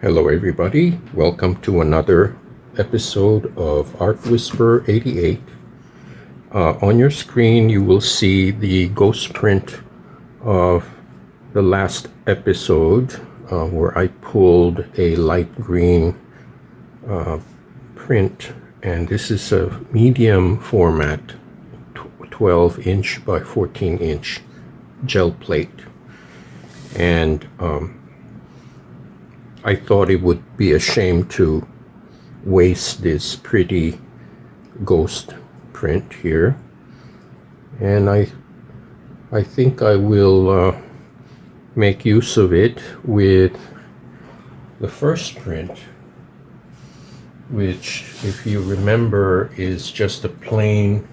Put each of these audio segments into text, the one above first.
Hello everybody, welcome to another episode of Art Whisper 88. On your screen you will see the ghost print of the last episode where I pulled a light green print, and this is a medium format 12 inch by 14 inch gel plate, and I thought it would be a shame to waste this pretty ghost print here, and I think I will make use of it with the first print, which, if you remember, is just a plain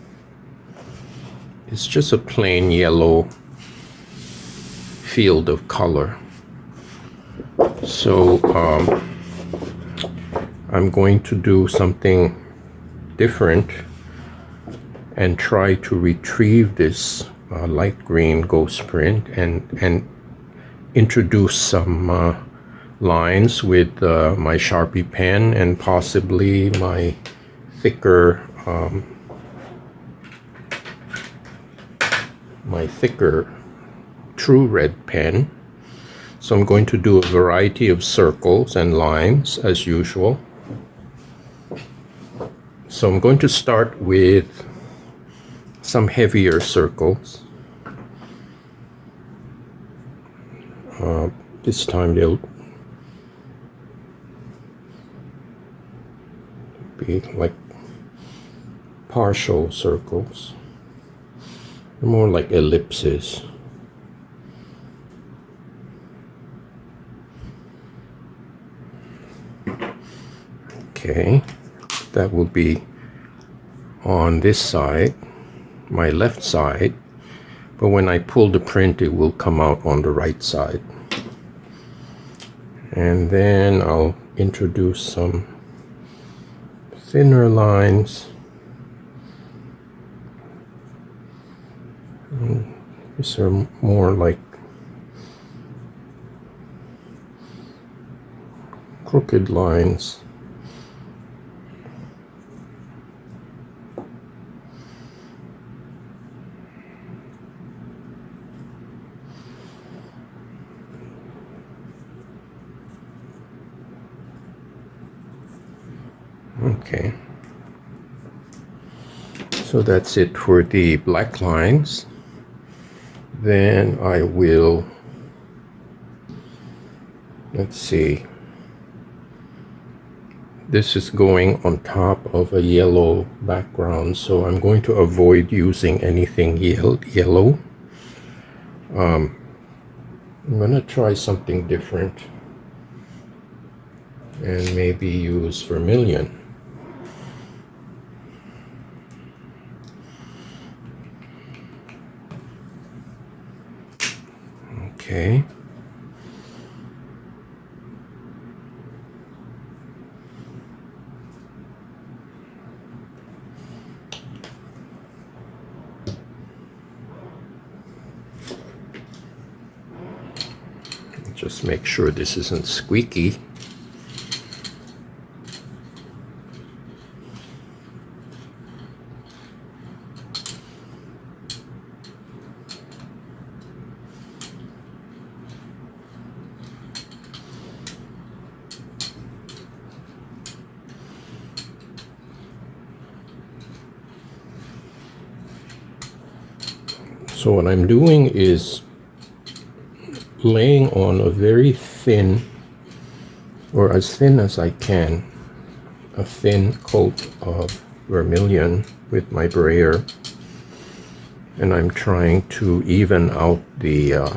yellow field of color. So I'm going to do something different and try to retrieve this light green ghost print and introduce some lines with my Sharpie pen and possibly my thicker True Red pen. So I'm going to do a variety of circles and lines as usual. So I'm going to start with some heavier circles. This time they'll be like partial circles, more like ellipses. Okay, that will be on this side, my left side, but when I pull the print it will come out on the right side. And then I'll introduce some thinner lines. These are more like crooked lines. Okay, so that's it for the black lines. Then I will, let's see, this is going on top of a yellow background, so I'm going to avoid using anything yellow. I'm going to try something different and maybe use vermilion. Okay. Just make sure this isn't squeaky. So what I'm doing is laying on a very thin, or as thin as I can, a thin coat of vermilion with my brayer, and I'm trying to even out the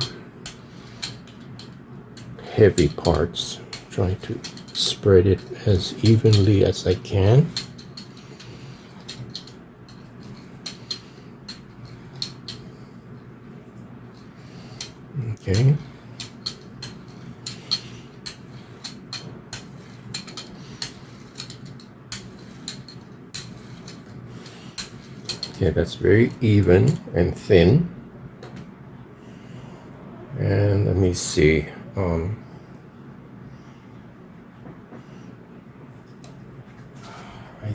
heavy parts, trying to spread it as evenly as I can. Okay. Okay, that's very even and thin. And let me see.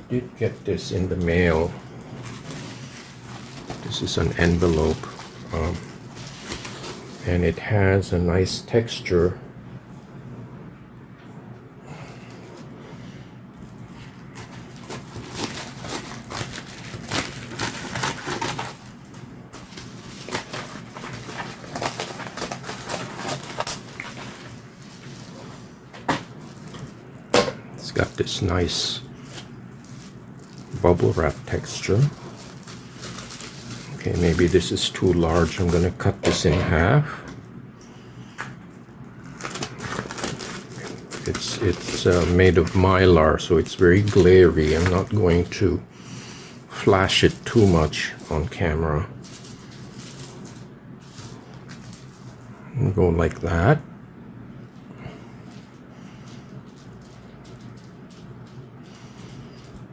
did get this in the mail. This is an envelope, and it has a nice texture. It's got this nice bubble wrap texture. Okay, maybe this is too large. I'm going to cut this in half. It's made of mylar, so it's very glary. I'm not going to flash it too much on camera. And go like that.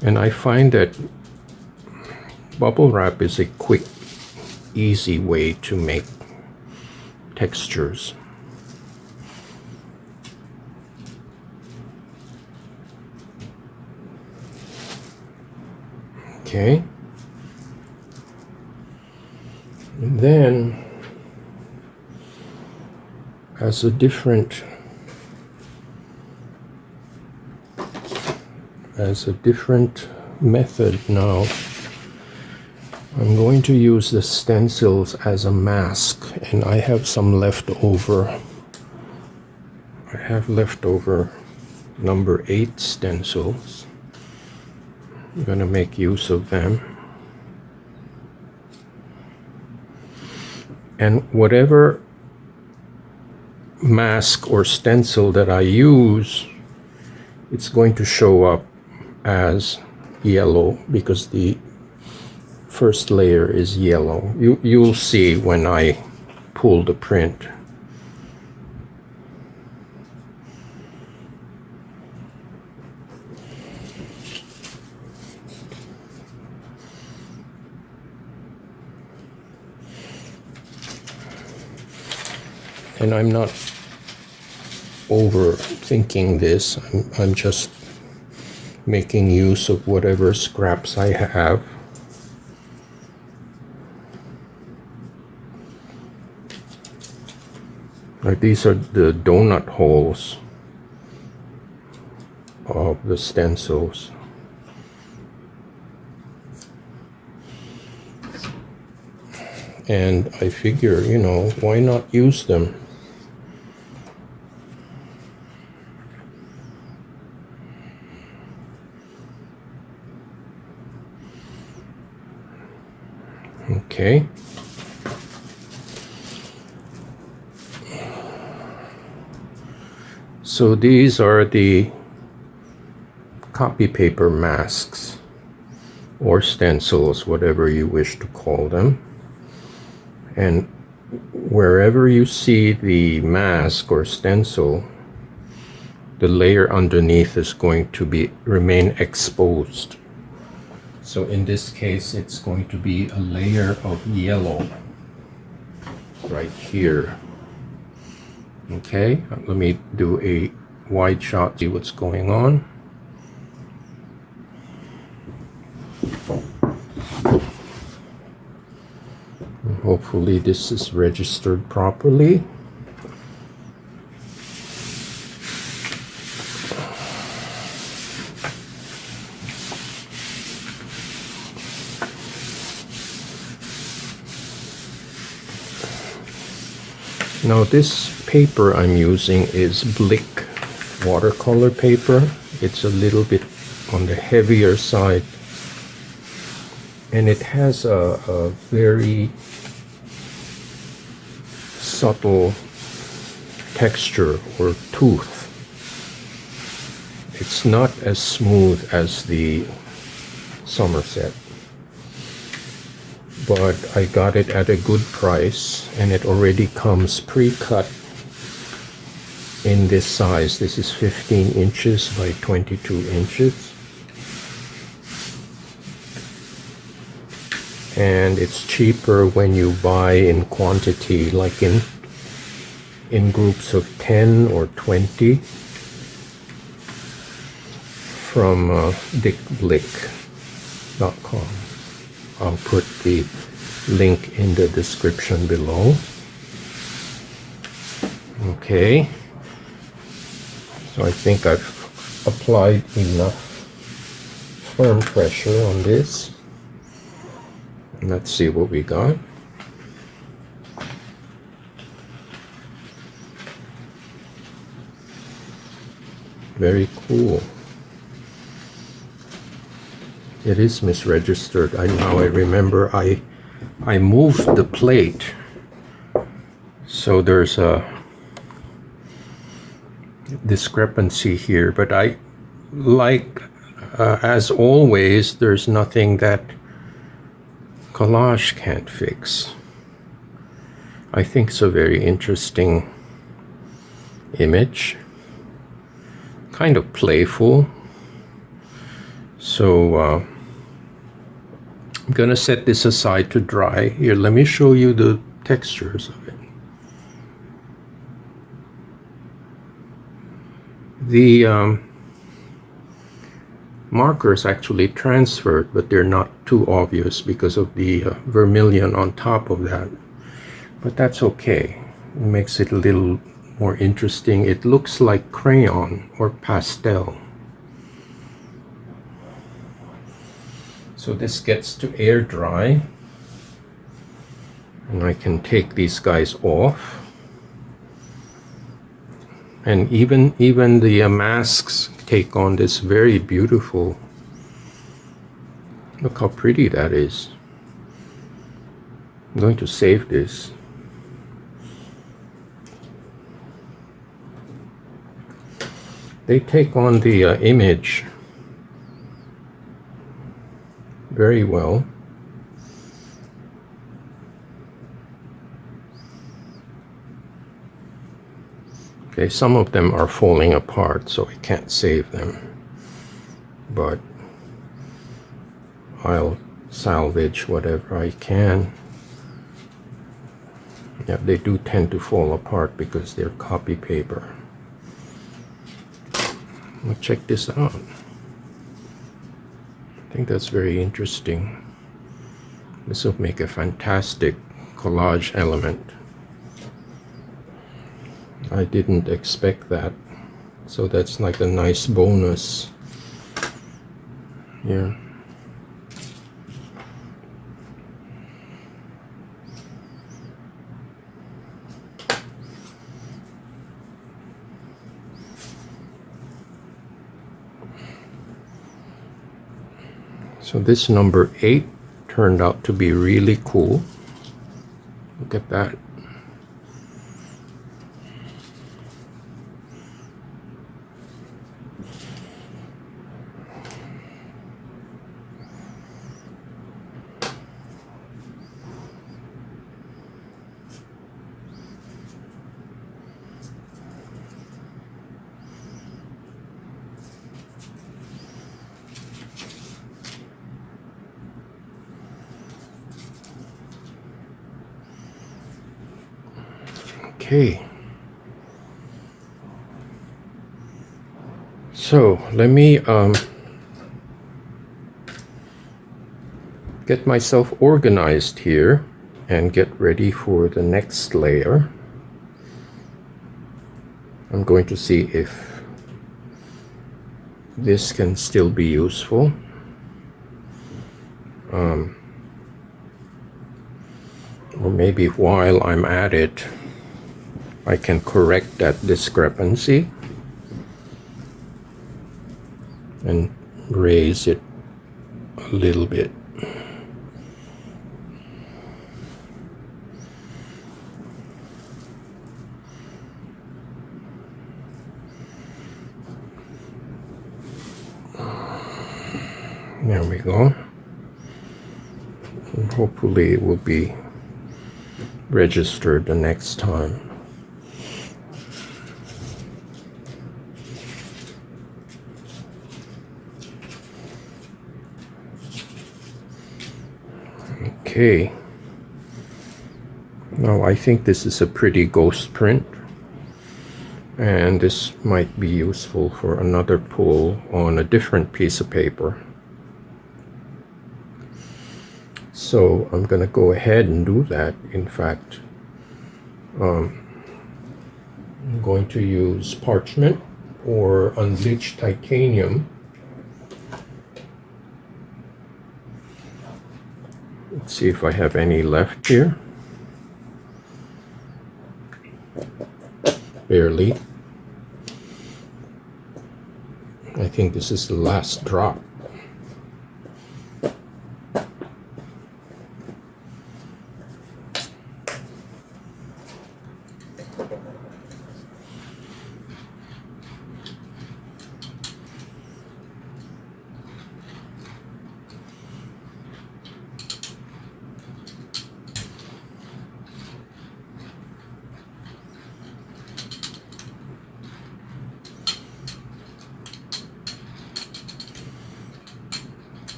And I find that bubble wrap is a quick, easy way to make textures. Okay. And then, as a different method now, I'm going to use the stencils as a mask, and I have some left over. I have leftover number 8 stencils. I'm going to make use of them. And whatever mask or stencil that I use, it's going to show up as yellow because the first layer is yellow. You'll see when I pull the print. And I'm not overthinking this. I'm just making use of whatever scraps I have. Like these are the donut holes of the stencils. And I figure, you know, why not use them? Okay. So these are the copy paper masks or stencils, whatever you wish to call them. And wherever you see the mask or stencil, the layer underneath is going to remain exposed. So in this case, it's going to be a layer of yellow right here. Okay, let me do a wide shot, see what's going on. And hopefully this is registered properly. Now this paper I'm using is Blick watercolor paper. It's a little bit on the heavier side, and it has a very subtle texture or tooth. It's not as smooth as the Somerset, but I got it at a good price, and it already comes pre-cut in this size. This is 15 inches by 22 inches. And it's cheaper when you buy in quantity, like in groups of 10 or 20. from dickblick.com. I'll put the link in the description below. Okay, so I think I've applied enough firm pressure on this. Let's see what we got. Very cool. It is misregistered. Now I remember I moved the plate, so there's a discrepancy here, but I like as always, there's nothing that Collage can't fix. I think it's a very interesting image, kind of playful. So I'm gonna set this aside to dry. Here, let me show you the textures of it. The markers actually transferred, but they're not too obvious because of the vermilion on top of that. But that's okay. It makes it a little more interesting. It looks like crayon or pastel. So this gets to air dry, and I can take these guys off. And even the masks take on this very beautiful, look how pretty that is. I'm going to save this. They take on the image very well. Okay, some of them are falling apart, so I can't save them, but I'll salvage whatever I can. Yeah, they do tend to fall apart because they're copy paper. Well, check this out. I think that's very interesting. This will make a fantastic collage element. I didn't expect that, so that's like a nice bonus. Yeah. So this number 8 turned out to be really cool. Look at that. Okay, so let me get myself organized here and get ready for the next layer. I'm going to see if this can still be useful. Or maybe while I'm at it, I can correct that discrepancy and raise it a little bit. There we go. And hopefully it will be registered the next time. Okay, now I think this is a pretty ghost print. And this might be useful for another pull on a different piece of paper. So I'm going to go ahead and do that. In fact, I'm going to use parchment or unbleached titanium. Let's see if I have any left here. Barely. I think this is the last drop.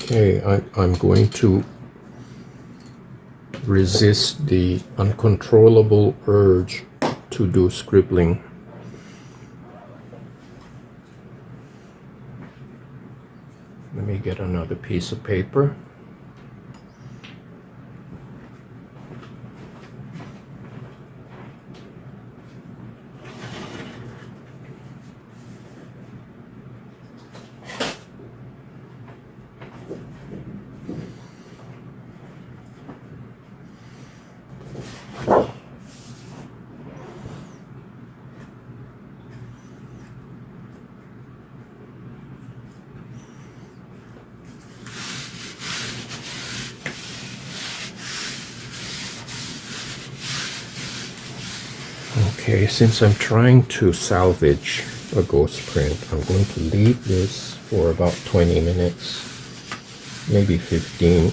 Okay, I'm going to resist the uncontrollable urge to do scribbling. Let me get another piece of paper. Okay, since I'm trying to salvage a ghost print, I'm going to leave this for about 20 minutes, maybe 15.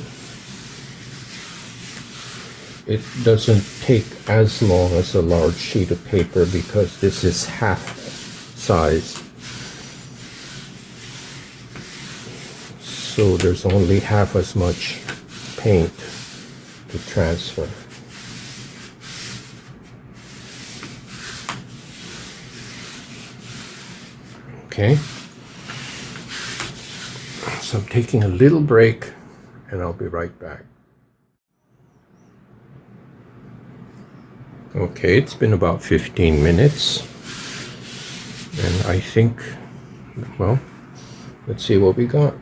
It doesn't take as long as a large sheet of paper because this is half size. So there's only half as much paint to transfer. Okay, so I'm taking a little break and I'll be right back. Okay, it's been about 15 minutes and I think, well, let's see what we got.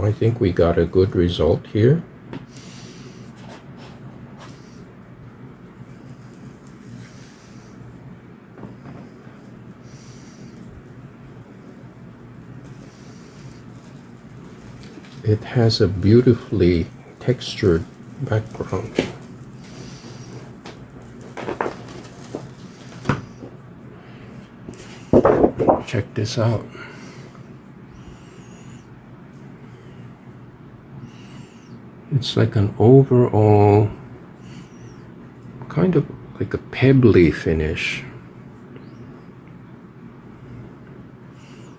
I think we got a good result here. It has a beautifully textured background. Check this out. It's like an overall kind of like a pebbly finish,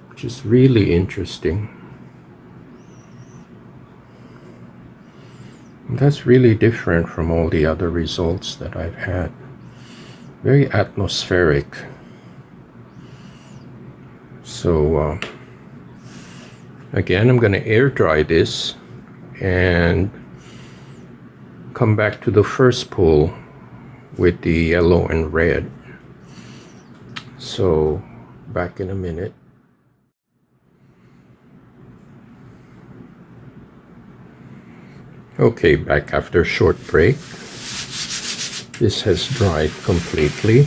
which is really interesting. And that's really different from all the other results that I've had. Very atmospheric. So again, I'm going to air dry this and come back to the first pull with the yellow and red. So back in a minute. Okay, back after a short break. This has dried completely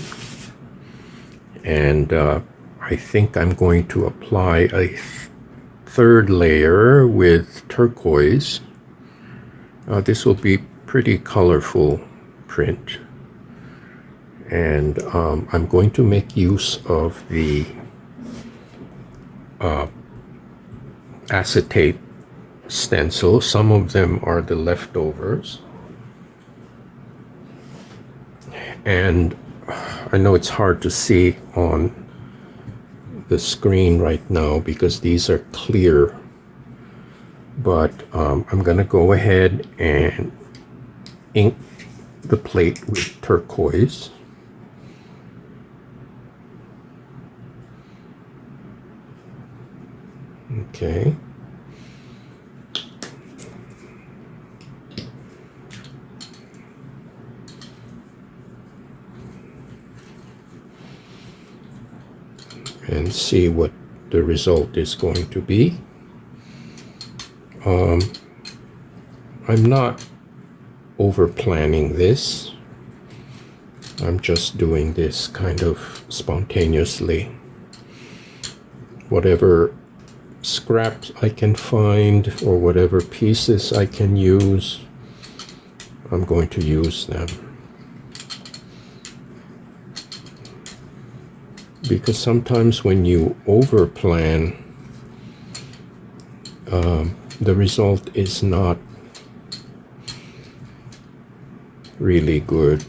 and I think I'm going to apply a third layer with turquoise. This will be pretty colorful print. And I'm going to make use of the acetate stencil. Some of them are the leftovers. And I know it's hard to see on the screen right now because these are clear, but I'm gonna go ahead and ink the plate with turquoise. Okay. And see what the result is going to be. I'm not over planning this. I'm just doing this kind of spontaneously. Whatever scraps I can find or whatever pieces I can use, I'm going to use them. Because sometimes when you over plan, the result is not really good.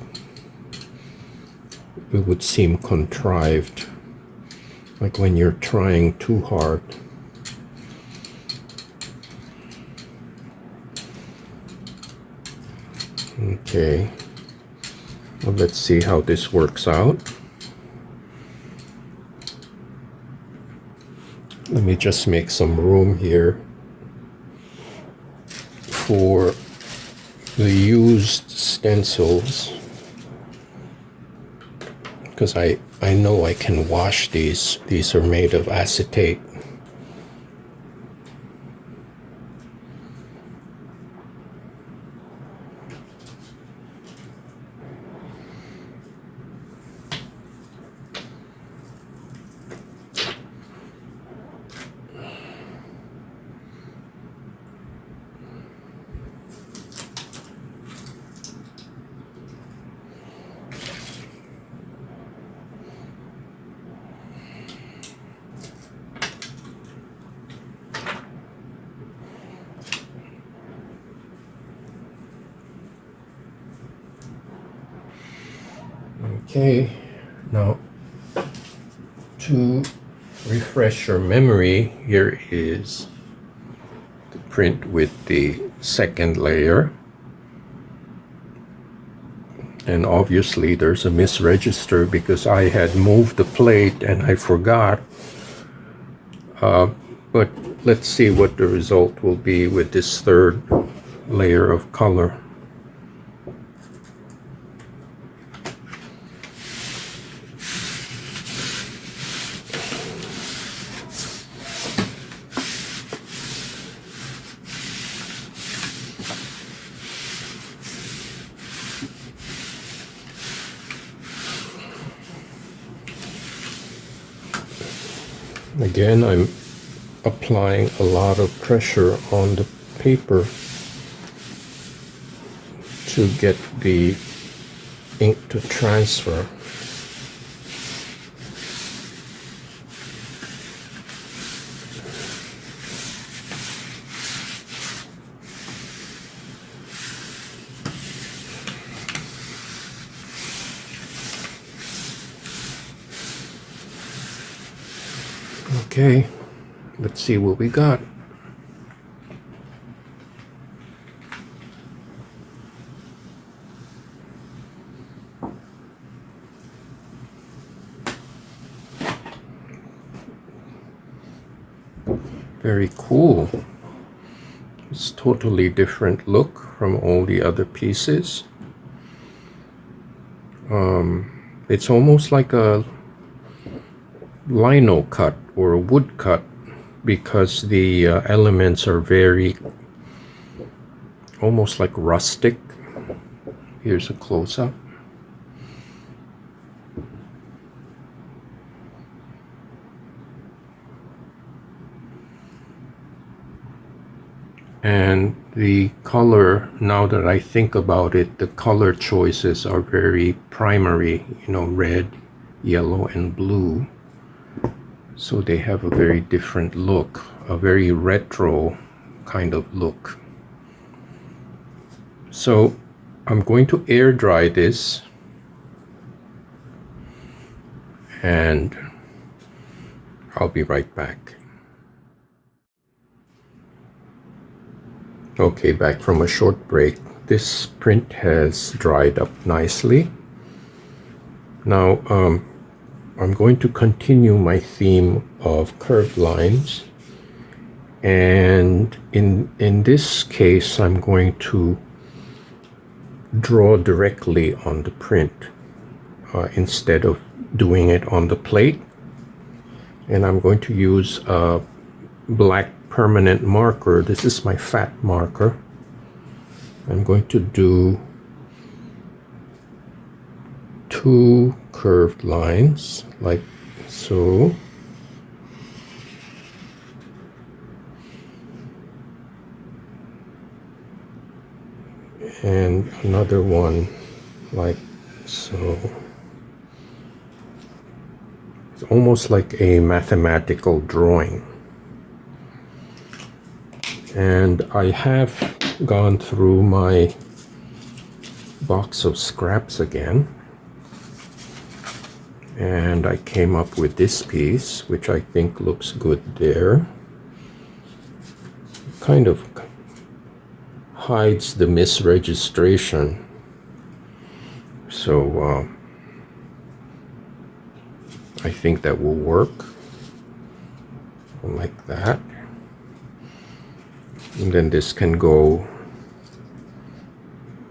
It would seem contrived, like when you're trying too hard. Okay, well, let's see how this works out. Let me just make some room here for the used stencils, because I know I can wash these. These are made of acetate. Okay, now to refresh your memory, here is the print with the second layer. And obviously there's a misregister because I had moved the plate and I forgot. But let's see what the result will be with this third layer of color. Again, I'm applying a lot of pressure on the paper to get the ink to transfer. Okay, let's see what we got. Very cool. It's totally different look from all the other pieces. It's almost like a lino cut or a wood cut because the elements are very almost like rustic. Here's a close-up. And The color, now that I think about it, the color choices are very primary, you know, red, yellow, and blue. So they have a very different look, a very retro kind of look. So I'm going to air dry this, and I'll be right back. Okay, back from a short break. This print has dried up nicely. Now I'm going to continue my theme of curved lines, and in this case I'm going to draw directly on the print instead of doing it on the plate. And I'm going to use a black permanent marker. This is my fat marker. I'm going to do 2 curved lines like so. And another one like so. It's almost like a mathematical drawing. And I have gone through my box of scraps again, and I came up with this piece, which I think looks good there. Kind of hides the misregistration. So I think that will work like that. And then this can go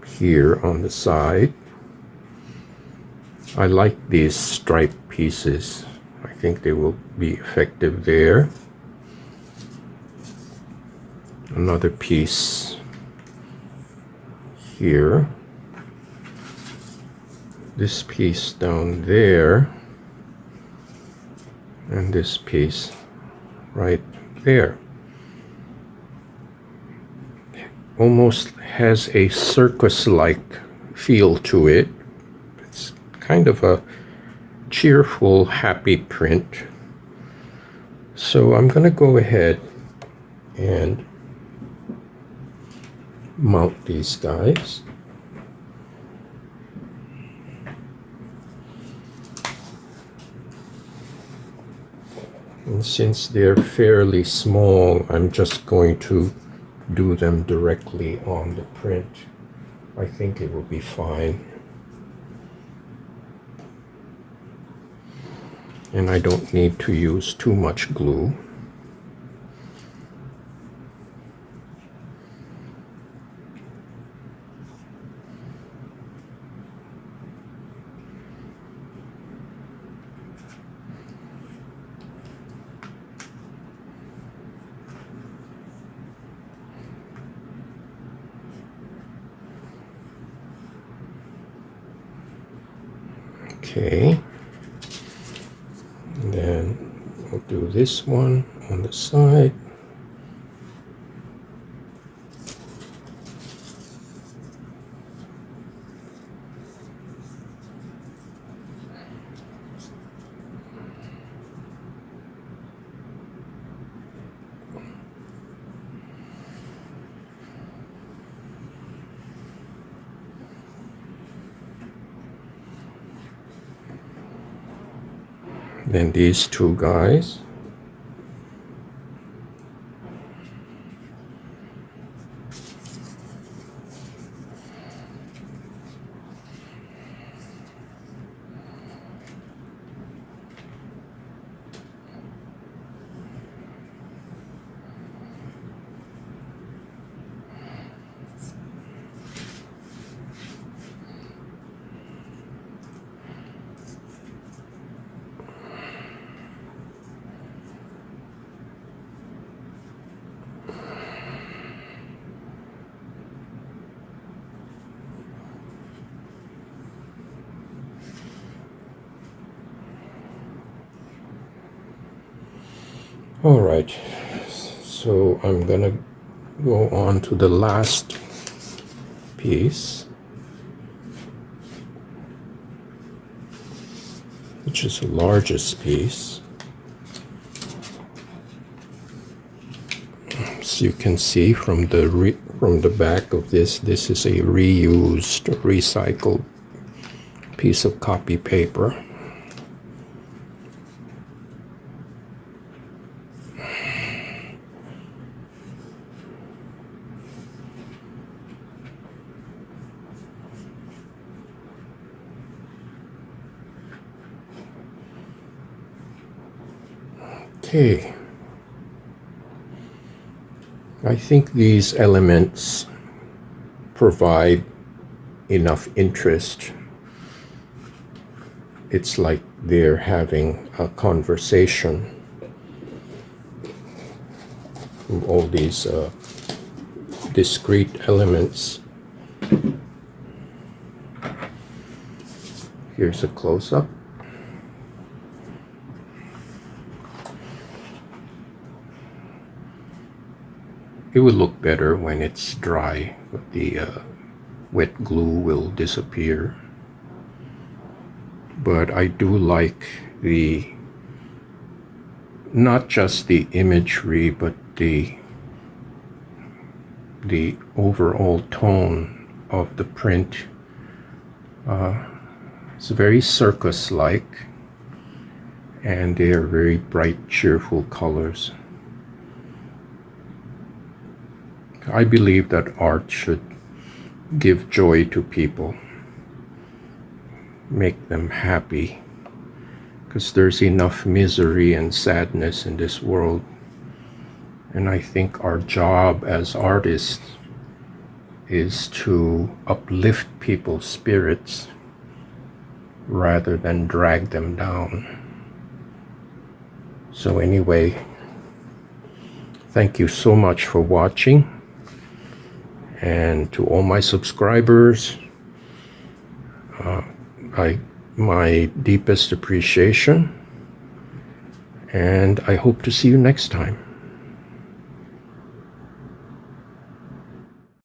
here on the side. I like these striped pieces. I think they will be effective there. Another piece here. This piece down there. And this piece right there. Almost has a circus-like feel to it. It's kind of a cheerful, happy print. So I'm going to go ahead and mount these guys. And since they're fairly small, I'm just going to do them directly on the print. I think it will be fine. And I don't need to use too much glue. Okay, and then we'll do this one on the side. Then these 2 guys. All right, so I'm gonna go on to the last piece, which is the largest piece. As you can see from the back of this is a reused, recycled piece of copy paper. Okay. I think these elements provide enough interest. It's like they're having a conversation. All these discrete elements. Here's a close-up. It will look better when it's dry, but the wet glue will disappear. But I do like not just the imagery, but the overall tone of the print. It's very circus-like, and they are very bright, cheerful colors. I believe that art should give joy to people, make them happy, because there's enough misery and sadness in this world. And I think our job as artists is to uplift people's spirits rather than drag them down. So anyway, thank you so much for watching. And to all my subscribers, my deepest appreciation, and I hope to see you next time.